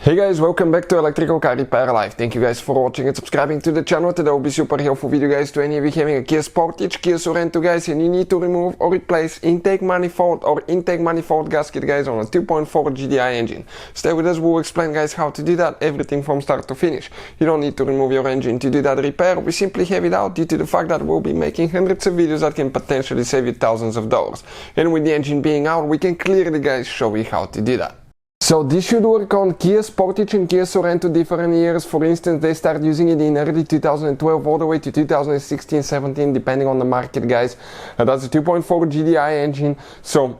Hey guys, welcome back to Electrical Car Repair Live. Thank you guys for watching and subscribing to the channel. Today will be super helpful video guys to any of you having a Kia Sportage, Kia Sorento guys, and you need to remove or replace intake manifold or intake manifold gasket guys on a 2.4 GDI engine. Stay with us, we'll explain guys how to do that, everything from start to finish. You don't need to remove your engine to do that repair, we simply have it out due to the fact that we'll be making hundreds of videos that can potentially save you thousands of dollars. And with the engine being out, we can clearly guys show you how to do that. So this should work on Kia Sportage and Kia Sorento different years. For instance, they start using it in early 2012 all the way to 2016-17 depending on the market guys. That's a 2.4 GDI engine. So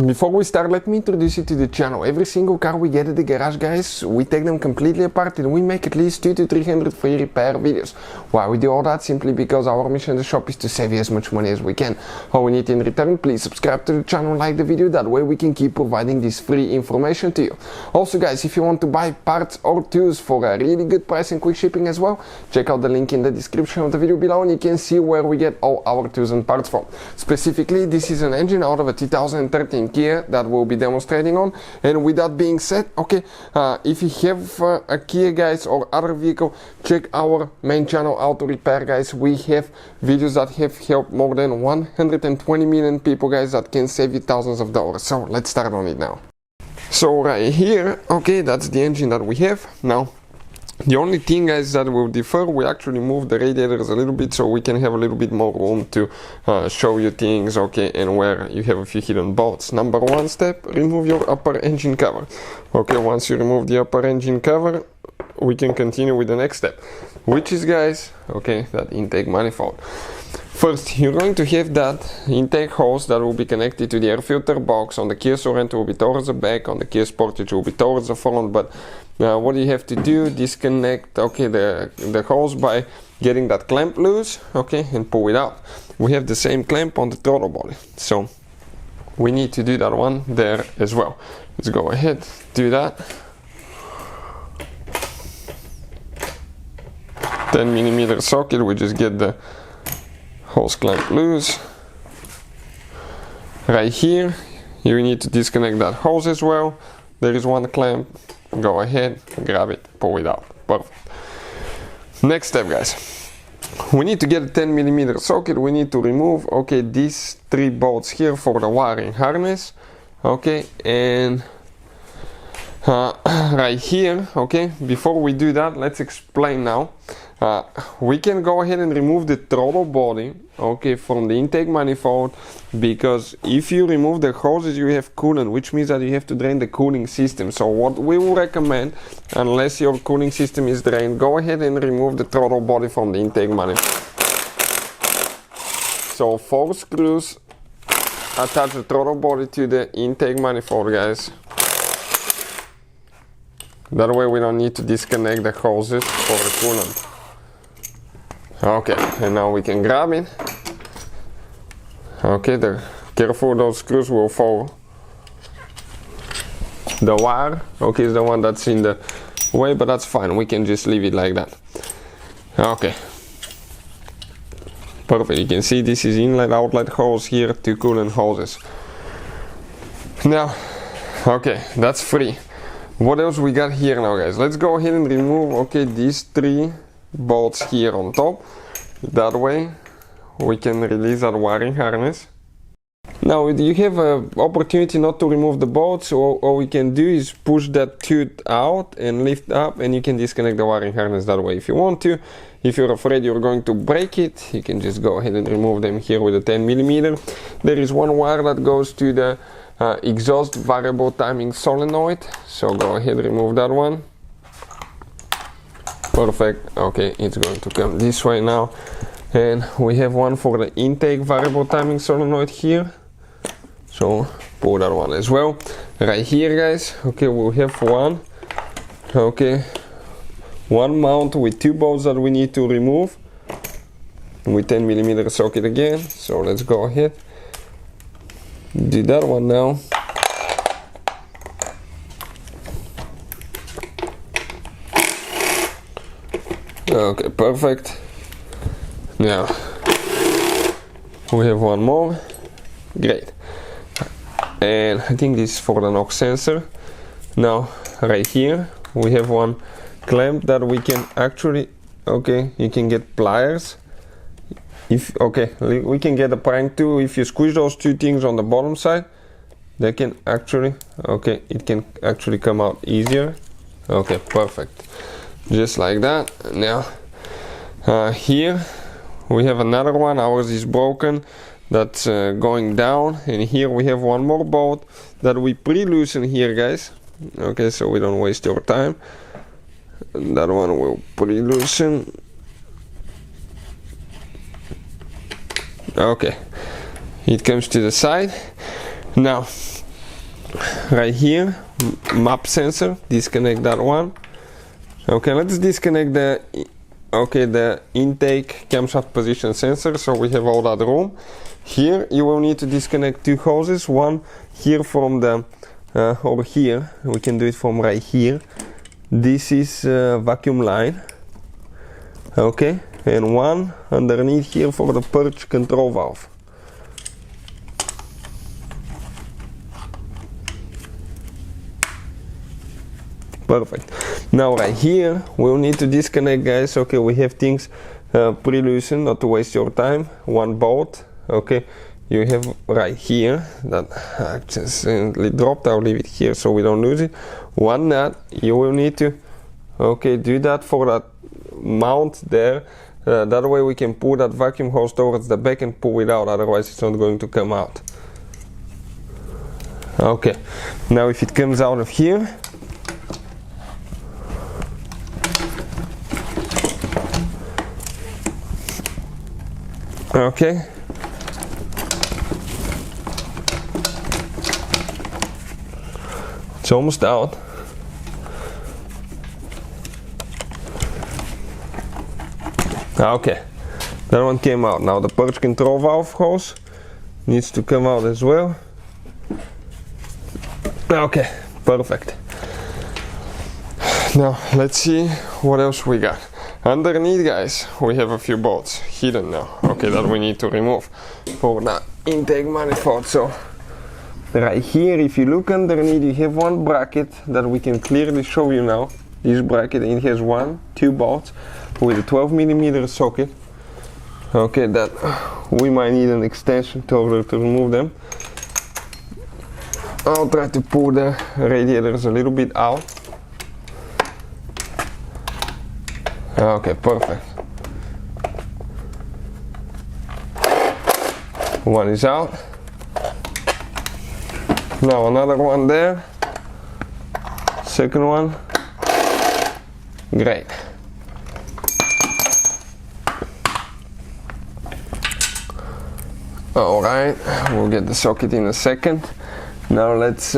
before we start, let me introduce you to the channel. Every single car we get at the garage guys, we take them completely apart and we make at least 200 to 300 free repair videos. Why we do all that? Simply because our mission in the shop is to save you as much money as we can. All we need in return, please subscribe to the channel, like the video, that way we can keep providing this free information to you. Also guys, if you want to buy parts or tools for a really good price and quick shipping as well, check out the link in the description of the video below and you can see where we get all our tools and parts from. Specifically, this is an engine out of a 2013 Kia that we'll be demonstrating on. And with that being said, okay, if you have a Kia guys or other vehicle, check our main channel Auto Repair guys. We have videos that have helped more than 120 million people guys that can save you thousands of dollars. So let's start on it now. So right here, okay, that's the engine that we have now. The only thing guys that will differ, we actually move the radiators a little bit so we can have a little bit more room to show you things, okay, and where you have a few hidden bolts. Number one step, remove your upper engine cover. Okay, once you remove the upper engine cover, we can continue with the next step, which is guys, okay, that intake manifold. First, you're going to have that intake hose that will be connected to the air filter box. On the Kia Sorento will be towards the back, on the Kia Sportage will be towards the front, but what you have to do, disconnect, okay, the hose by getting that clamp loose, okay, and pull it out. We have the same clamp on the throttle body, so we need to do that one there as well. Let's go ahead, do that. 10mm socket, we just get the hose clamp loose. Right here, you need to disconnect that hose as well. There is one clamp, go ahead, grab it, pull it out, perfect. Next step guys, we need to get a 10mm socket. We need to remove, okay, these 3 bolts here for the wiring harness, okay, and right here, okay, before we do that, let's explain now. We can go ahead and remove the throttle body, okay, from the intake manifold, because if you remove the hoses you have coolant, which means that you have to drain the cooling system. So what we will recommend, unless your cooling system is drained, go ahead and remove the throttle body from the intake manifold. So 4 screws attach the throttle body to the intake manifold guys. That way we don't need to disconnect the hoses for the coolant. Okay, and now we can grab it. Okay, careful, those screws will fall. The wire, okay, is the one that's in the way, but that's fine, we can just leave it like that. Okay, perfect. You can see this is inlet outlet hose here, 2 coolant hoses. Now, okay, that's free. What else we got here now guys? Let's go ahead and remove, okay, these 3 bolts here on top. That way we can release that wiring harness. Now you have an opportunity not to remove the bolts, so all we can do is push that tooth out and lift up and you can disconnect the wiring harness that way if you want to. If you're afraid you're going to break it, you can just go ahead and remove them here with a 10mm. There is one wire that goes to the exhaust variable timing solenoid, so go ahead and remove that one. Perfect. Okay, it's going to come this way now, and we have one for the intake variable timing solenoid here, so pull that one as well. Right here guys, okay, we'll have one, okay, one mount with 2 bolts that we need to remove with 10mm socket again. So let's go ahead, do that one now. Okay, perfect. Now we have one more. Great. And I think this is for the knock sensor. Now right here we have one clamp that we can actually, okay, you can get pliers. If, okay, we can get a prying tool. If you squish those two things on the bottom side, they can actually, okay, it can actually come out easier. Okay, perfect. Just like that. Now, here we have another one. Ours is broken. That's going down. And here we have one more bolt that we pre-loosen here, guys. Okay, so we don't waste your time. That one will pre-loosen. Okay, it comes to the side. Now, right here, map sensor, disconnect that one. Okay, let's disconnect the, okay, the intake camshaft position sensor, so we have all that room. Here you will need to disconnect two hoses, one here from the, over here, we can do it from right here. This is vacuum line, okay, and one underneath here for the purge control valve. Perfect. Now right here we'll need to disconnect, guys. Okay, we have things pre-loosened, not to waste your time. One bolt, okay, you have right here that accidentally dropped. I'll leave it here so we don't lose it. One nut, you will need to, okay, do that for that mount there. That way we can pull that vacuum hose towards the back and pull it out, otherwise it's not going to come out. Okay, now if it comes out of here, okay, it's almost out. Okay, that one came out. Now the purge control valve hose needs to come out as well. Okay, perfect. Now let's see what else we got. Underneath, guys, we have a few bolts hidden now, okay, that we need to remove for that intake manifold. So right here, if you look underneath, you have one bracket that we can clearly show you now. This bracket, it has two bolts with a 12mm socket. Okay, that we might need an extension to remove them. I'll try to pull the radiators a little bit out. Okay, perfect. One is out. Now another one there. Second one. Great. Alright, we'll get the socket in a second. Now let's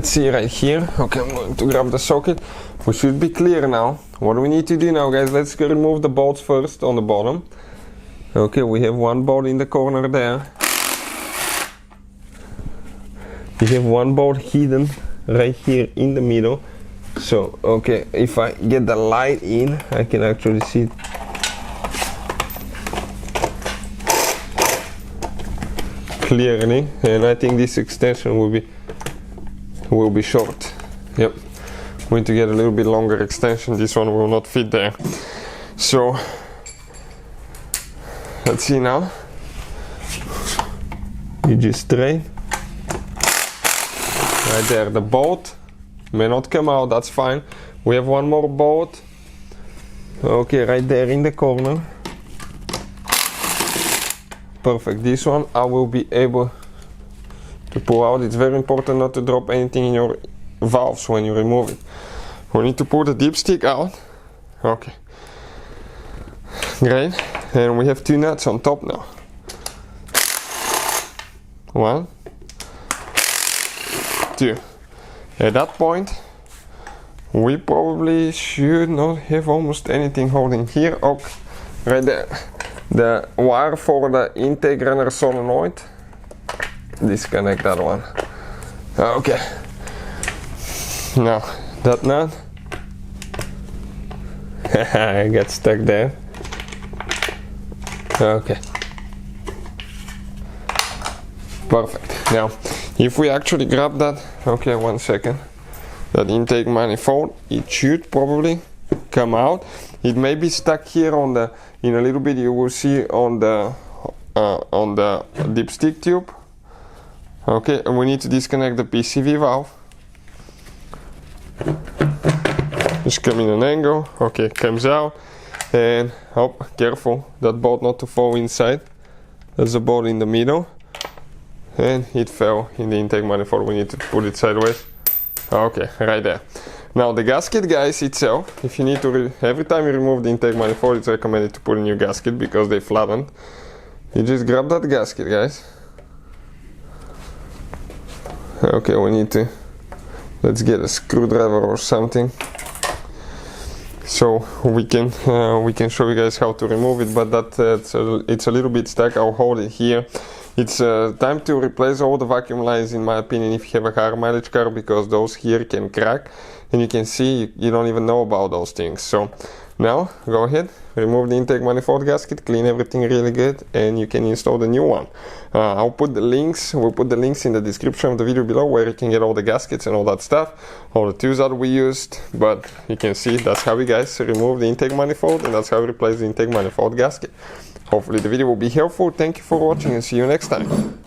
see right here. Okay, I'm going to grab the socket. We should be clear now. What do we need to do now, guys? Let's remove the bolts first on the bottom. Okay, we have one bolt in the corner there. We have one bolt hidden right here in the middle. So, okay, if I get the light in, I can actually see it. Clearly, and I think this extension will be short. Yep, we need to get a little bit longer extension. This one will not fit there. So let's see now. You just straight right there. The bolt may not come out. That's fine. We have one more bolt. Okay, right there in the corner. Perfect. This one I will be able to pull out. It's very important not to drop anything in your valves when you remove it. We need to pull the dipstick out. Okay. Great. And we have two nuts on top now. One, two. At that point, we probably should not have almost anything holding here. Okay, right there. The wire for the intake runner solenoid, disconnect that one. Okay, now that nut, I got stuck there. Okay, perfect. Now if we actually grab that, okay, 1 second, that intake manifold. It should probably come out. It may be stuck here on the, in a little bit you will see on the dipstick tube. Okay, and we need to disconnect the Pcv valve. Just come in an angle. Okay, comes out, and oh, careful that bolt not to fall inside. There's a bolt in the middle, and it fell in the intake manifold. We need to put it sideways. Okay, right there. Now the gasket, guys, itself, if you need to, every time you remove the intake manifold, it's recommended to put a new gasket because they flattened. You just grab that gasket, guys. Okay, we need to, let's get a screwdriver or something, so we can show you guys how to remove it. But that it's a little bit stuck. I'll hold it here. It's time to replace all the vacuum lines, in my opinion, if you have a higher mileage car, because those here can crack, and you can see you don't even know about those things. So now go ahead, remove the intake manifold gasket, clean everything really good, and you can install the new one. We'll put the links in the description of the video below, where you can get all the gaskets and all that stuff, all the tools that we used. But you can see that's how we guys remove the intake manifold, and that's how we replace the intake manifold gasket. Hopefully the video will be helpful. Thank you for watching, and see you next time.